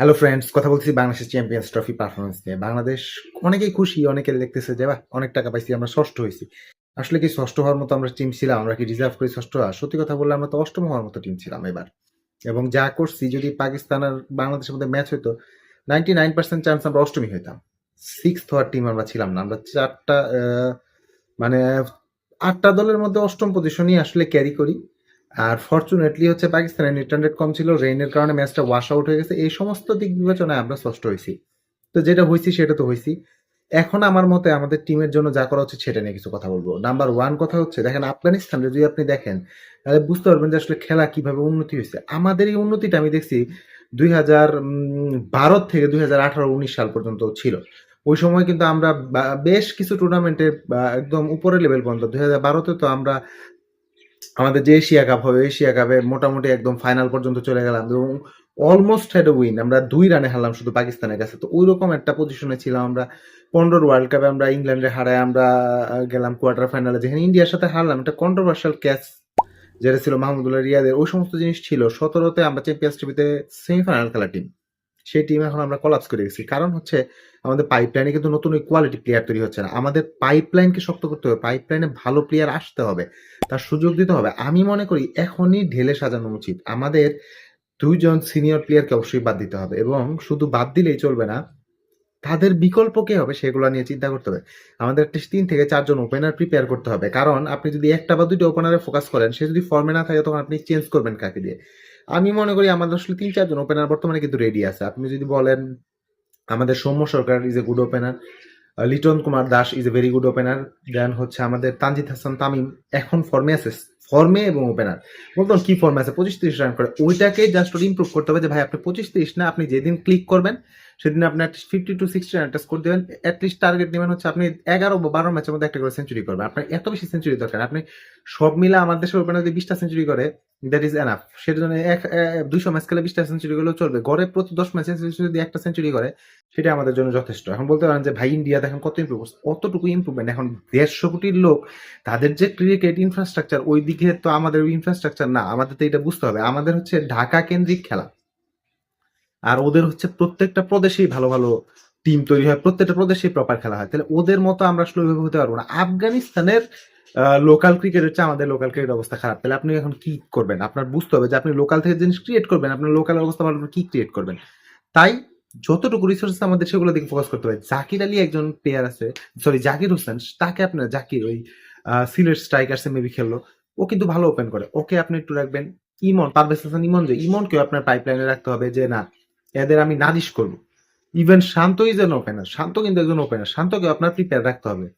Hello friends, কথা বলছি বাংলাদেশের চ্যাম্পিয়ন্স ট্রফি পারফরমেন্স নিয়ে। বাংলাদেশ অনেকেই খুশি, অনেকে দেখতেছে যে বাহ অনেক টাকা পাইছি, আমরা ষষ্ঠ হয়েছি। আসলে কি ষষ্ঠ হওয়ার মতো আমরা টিম ছিলাম? আমরা কি ডিজার্ভ করি ষষ্ঠ হওয়া? সত্যি কথা বললে আমরা তো অষ্টম হওয়ার মতো টিম ছিলাম এবার। এবং যা করছি, যদি পাকিস্তান আর বাংলাদেশের মধ্যে ম্যাচ হইতো, 99% চান্স আমরা অষ্টমই হইতাম। সিক্সথ হওয়ার টিম আমরা ছিলাম না। আমরা চারটা মানে ৮টা দলের মধ্যে অষ্টম পজিশনই আসলে ক্যারি করি। আর ফরচুনেটলি হচ্ছে পাকিস্তানের নেট রান রেট কম ছিল, রেইনের কারণে ম্যাচটা ওয়াশ আউট হয়ে গেছে। এই সমস্ত দিক বিবেচনায় আমরা ষষ্ঠ হয়েছি। তো যেটা হয়েছি সেটা তো হয়েছি। এখন আমার মতে আমাদের টিমের জন্য যা করা উচিত সেটা নিয়ে কিছু কথা বলবো। নাম্বার ওয়ান কথা হচ্ছে, দেখেন আফগানিস্তানে যদি আপনি দেখেন তাহলে বুঝতে পারবেন যে আসলে খেলা কিভাবে উন্নতি হয়েছে। আমাদের এই উন্নতিটা আমি দেখছি 2012 থেকে 2018-19 সাল পর্যন্ত ছিল। ওই সময় কিন্তু আমরা বেশ কিছু টুর্নামেন্টে একদম উপরের লেভেল পর্যন্ত, 2012-তে তো আমরা আমাদের যে এশিয়া কাপ হবে, এশিয়া কাপে মোটামুটি একদম ফাইনাল পর্যন্ত চলে গেলাম এবং অলমোস্ট হ্যাড উইন। আমরা 2 রানে হারলাম শুধু পাকিস্তানের কাছে। তো ওই রকম একটা পজিশনে ছিলাম আমরা। 15 ওয়ার্ল্ড কাপে আমরা ইংল্যান্ডে হারায় আমরা গেলাম কোয়ার্টার ফাইনালে, যেখানে ইন্ডিয়ার সাথে হারলাম। একটা কন্ট্রোভার্সিয়াল ক্যাচ যেটা ছিল মাহমুদুল্লাহ রিয়াদের, ওই সমস্ত জিনিস ছিল। 17-তে আমরা চ্যাম্পিয়ন্স ট্রফিতে সেমিফাইনাল খেলা টিম, সেই টিম এখন আমরা কলাপস করে গেছি। কারণ হচ্ছে আমাদের পাইপলাইনে কিন্তু নতুন ওই কোয়ালিটি প্লেয়ার তৈরি হচ্ছে না। আমাদের পাইপলাইনকে শক্ত করতে হবে, পাইপলাইনে ভালো প্লেয়ার আসতে হবে, তার সুযোগ দিতে হবে। আমি মনে করি এখনই ঢেলে সাজানো উচিত। আমাদের 2 জন সিনিয়র প্লেয়ারকে অবশ্যই বাদ দিতে হবে, এবং শুধু বাদ দিলেই চলবে না, তাদের বিকল্প কে হবে সেগুলো নিয়ে চিন্তা করতে হবে। আমাদের একটা 3 থেকে 4 জন ওপেনার প্রিপেয়ার করতে হবে। কারণ আপনি যদি একটা বা দুইটা ওপেনারে ফোকাস করেন, সে যদি ফর্মে না থাকে তখন আপনি চেঞ্জ করবেন কাকে দিয়ে? আমি মনে করি আমাদের আসলে 3-4 জন ওপেনার বর্তমানে কিন্তু রেডি আছে। আপনি যদি বলেন, আমাদের Soumya Sarkar is a good opener, Liton Kumar Das is a very good opener. Then হচ্ছে আমাদের তানজিদ হাসান তামিম এখন ফর্মে আছে, ফর্মে এবং ওপেনার। বলতাম কি ফর্মে আছে, 25-30 রান করে। ওইটাকে জাস্ট ইমপ্রুভ করতে হবে যে ভাই আপনি 25-30 না, আপনি যেদিন ক্লিক করবেন সেদিন আপনি 50 to 60 রান স্কোর দেবেন। অ্যাটলিস্ট টার্গেট নেবেন হচ্ছে আপনি 11 বা 12 ম্যাচের মধ্যে একটা করে সেঞ্চুরি করবেন। আপনার এত বেশি সেঞ্চুরি দরকার, আপনি সব মিলে আমার দেশের ওপেনার যদি 20টা সেঞ্চুরি করে, দ্যাট ইজ এনাফ। সেটার জন্য 200 ম্যাচ খেলে 20টা সেঞ্চুরি করলেও চলবে। গড়ে প্রতি 10 ম্যাচে যদি একটা সেঞ্চুরি করে, সেটা আমাদের জন্য যথেষ্ট। এখন বলতে পারেন যে ভাই ইন্ডিয়া দেখেন কত ইম্প্রুভ করছে, কতটুকু ইম্প্রুভমেন্ট। এখন 150 কোটির লোক, তাদের যে ক্রিকেট ইনফ্রাস্ট্রাকচার, ওই দিকে তো আমাদের ইনফ্রাস্ট্রাকচার না। আমাদের তো এটা বুঝতে হবে, আমাদের হচ্ছে ঢাকা কেন্দ্রিক খেলা, আর ওদের হচ্ছে প্রত্যেকটা প্রদেশেই ভালো ভালো টিম তৈরি হয়, প্রত্যেকটা প্রদেশেই প্রপার খেলা হয়। তাহলে ওদের মতো আমরা আসলে ওইভাবে হতে পারবো না। আফগানিস্তানের লোকাল ক্রিকেট হচ্ছে আমাদের লোকাল ক্রিকেট অবস্থা খারাপ। তাহলে আপনি এখন কি করবেন? আপনার বুঝতে হবে যে আপনি লোকাল থেকে জিনিস ক্রিয়েট করবেন, আপনার লোকাল অবস্থা ভালো কি ক্রিয়েট করবেন। তাই যতটুকু রিসোর্স আমাদের সেগুলো দিকে ফোকাস করতে হবে। জাকির আলী একজন প্লেয়ার আছে, সরি জাকির হোসেন, তাকে আপনার জাকির ওই সিলেট স্ট্রাইকার্সে মেবি খেললো, ও কিন্তু ভালো ওপেন করে, ওকে আপনি একটু রাখবেন। ইমন, পারভেজ হাসান ইমন, যে ইমনকেও আপনার পাইপলাইনে রাখতে হবে যে না, এদের আমি নালিশ করবো। Even Shanto is an opener, Shanto কিন্তু একজন ওপেনার, শান্তকে আপনার প্রিপেয়ার রাখতে হবে।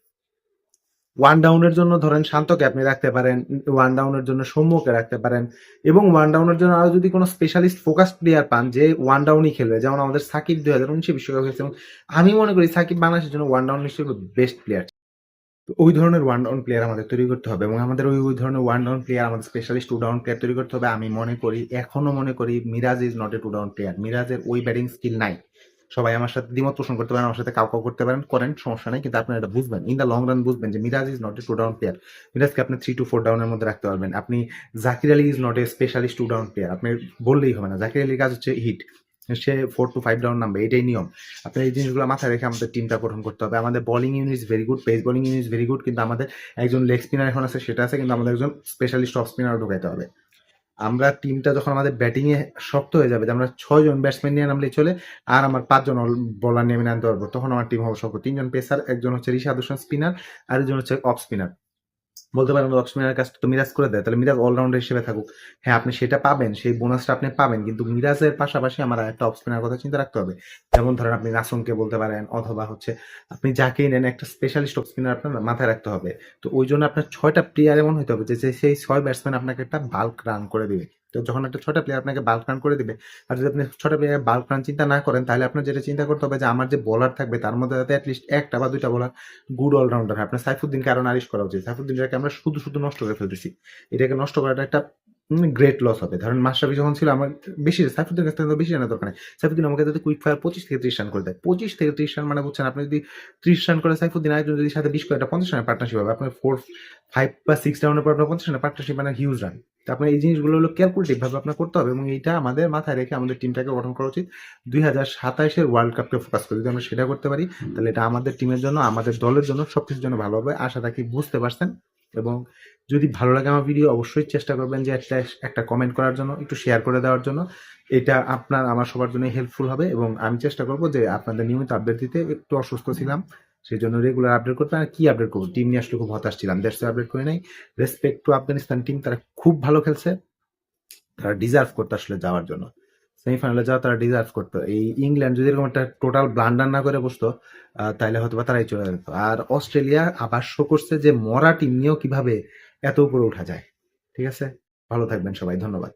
ওয়ান ডাউনের জন্য ধরেন শান্তকে আপনি রাখতে পারেন, ওয়ান ডাউনের জন্য সৌম্যকে রাখতে পারেন, এবং ওয়ান ডাউনের জন্য আরো যদি কোনো স্পেশালিস্ট ফোকাস প্লেয়ার পান যে ওয়ান ডাউনই খেলবে, যেমন আমাদের সাকিব 2019 বিশ্বকাপ খেলছে, এবং আমি মনে করি সাকিব বাংলাদেশের জন্য ওয়ান ডাউন হিসেবে বেস্ট প্লেয়ার। তো ওই ধরনের ওয়ান ডাউন প্লেয়ার আমাদের তৈরি করতে হবে, এবং আমাদের ওই ধরনের ওয়ান ডাউন প্লেয়ার, আমাদের স্পেশালিস্ট 2 ডাউন প্লেয়ার তৈরি করতে হবে। আমি মনে করি, এখনো মনে করি, Miraz is not a 2 down player. মিরাজের ওই ব্যাটিং স্কিল নাই। সবাই আমার সাথে দ্বিমত পোষণ করতে পারেন, আমার সাথে কাউ কাউ করতে পারেন, করেন, সমস্যা নেই। কিন্তু আপনারা এটা বুঝবেন, ইন দ্য লং রান বুঝবেন যে Miraz is not a 2 down player. মিরাজকে আপনি 3 to 4 ডাউনের মধ্যে রাখতে পারবেন। আপনি Zakir Ali is not a specialist 2 down player, আপনি বললেই হবে না। জাকির আলীর কাজ হচ্ছে হিট, সে 4 to 5 ডাউন নামবে, এটাই নিয়ম। আপনার এই জিনিসগুলো মাথায় রেখে আমাদের টিমটা গঠন করতে হবে। আমাদের bowling unit very good, pace bowling unit very good, কিন্তু আমাদের একজন লেগ স্পিনার এখন আছে, সেটা আছে, কিন্তু আমাদের একজন স্পেশালিস্ট অফ স্পিনার ঢুকাইতে হবে। আমরা টিমটা যখন আমাদের ব্যাটিং এ শক্ত হয়ে যাবে, যে আমরা 6 জন ব্যাটসম্যান নিয়ে নামলেই চলে, আর আমার 5 জন বোলার নিয়ে আমি নামতে পারবো, তখন আমার টিম হবে শক্ত। 3 জন পেসার, একজন হচ্ছে রিশাদ হোসেন স্পিনার, আর একজন হচ্ছে অফ স্পিনার। বলতে পারেন অফ স্পিনারের কাজটা তো মিরাজ করে দেয়, তাহলে মিরাজ অলরাউন্ডার হিসেবে থাকুক। হ্যাঁ, আপনি সেটা পাবেন, সেই বোনাসটা আপনি পাবেন, কিন্তু মিরাজের পাশাপাশি আমার একটা অফ স্পিনার কথা চিন্তা রাখতে হবে। যেমন ধরেন আপনি নাসুমকে বলতে পারেন, অথবা হচ্ছে আপনি যাকেই নেন, একটা স্পেশালিস্ট অফ স্পিনার আপনার মাথায় রাখতে হবে। তো ওই জন্য আপনার 6টা প্লেয়ার এমন হতে হবে যে সেই 6 ব্যাটসম্যান আপনাকে একটা বাল্ক রান করে দিবে। তো যখন একটা 6টা প্লেয়ার আপনাকে বাল্ক রান করে দিবে, আর যদি আপনি 6টা প্লেয়ার বাল্ক রান চিন্তা না করেন, তাহলে আপনার যেটা চিন্তা করতে হবে যে আমার যে বোলার থাকবে তার মধ্যে যাতে অ্যাটলিস্ট একটা বা দুইটা বোলার গুড অলরাউন্ডার হয়। আপনার সাইফুদ্দিনকে আরো নারিশ করা উচিত। সাইফুদ্দিনটাকে আমরা শুধু শুধু নষ্ট করে ফেলতেছি। এটাকে নষ্ট করাটা একটা গ্রেট লস হবে। ধরেন মাশরাফি যখন ছিল আমার বেশি সাইফুদ্দিনের কাছ থেকে তো বেশি রানের দরকার নেই। সাইফুদ্দিন আমাকে যদি কুইক ফায়ার 25 থেকে 30 রান করে দেয়। 25 থেকে 30 রান মানে বুঝছেন আপনি যদি 30 রান করে সাইফুদ্দিন আরেকজন যদি সাথে 20 করে এটা 50 রানের পার্টনারশিপ হবে। আপনার 4, 5 বা 6 রাউন্ডের পর আপনার 50 রানের পার্টনারশিপ মানে হিউজ রান। তো আপনার এই জিনিসগুলো হলো ক্যালকুলেটিভ ভাবে আপনার করতে হবে এবং এইটা আমাদের মাথায় রেখে আমাদের টিমটাকে গঠন করা উচিত। 2027 এর ওয়ার্ল্ড কাপকে ফোকাস করে যদি আমরা সেটা করতে পারি তাহলে এটা আমাদের টিমের জন্য, আমাদের দলের জন্য সবকিছুর জন্য ভালো হবে। আশা রাখি বুঝতে পারছেন এবং যদি ভালো লাগে আমার ভিডিও অবশ্যই চেষ্টা করবেন যে একটা কমেন্ট করার জন্য, একটু শেয়ার করে দেওয়ার জন্য। এটা আপনার আমার সবার জন্য হেল্পফুল হবে এবং আমি চেষ্টা করব যে আপনাদের নিয়মিত আপডেট দিতে। একটু অসুস্থ ছিলাম সেই জন্য রেগুলার আপডেট করতে আর কি আপডেট করবো, টিম নিয়ে আসলে খুব হতাশ ছিলাম, দ্যাটস আপডেট করে নাই। রেসপেক্ট টু আফগানিস্তান টিম, তারা খুব ভালো খেলছে, তারা ডিজার্ভ করতো আসলে যাওয়ার জন্য, সেমিফাইনালে যাওয়া তারা ডিজার্ভ করতো। এই ইংল্যান্ড যদি এরকম একটা টোটাল ব্লান্ডার না করে বসতো তাহলে হয়তো বা তারাই চলে যেত। আর অস্ট্রেলিয়া আবার শো করছে যে মরা টিম নিয়েও কিভাবে এত উপরে উঠা যায়। ঠিক আছে, ভালো থাকবেন সবাই, ধন্যবাদ।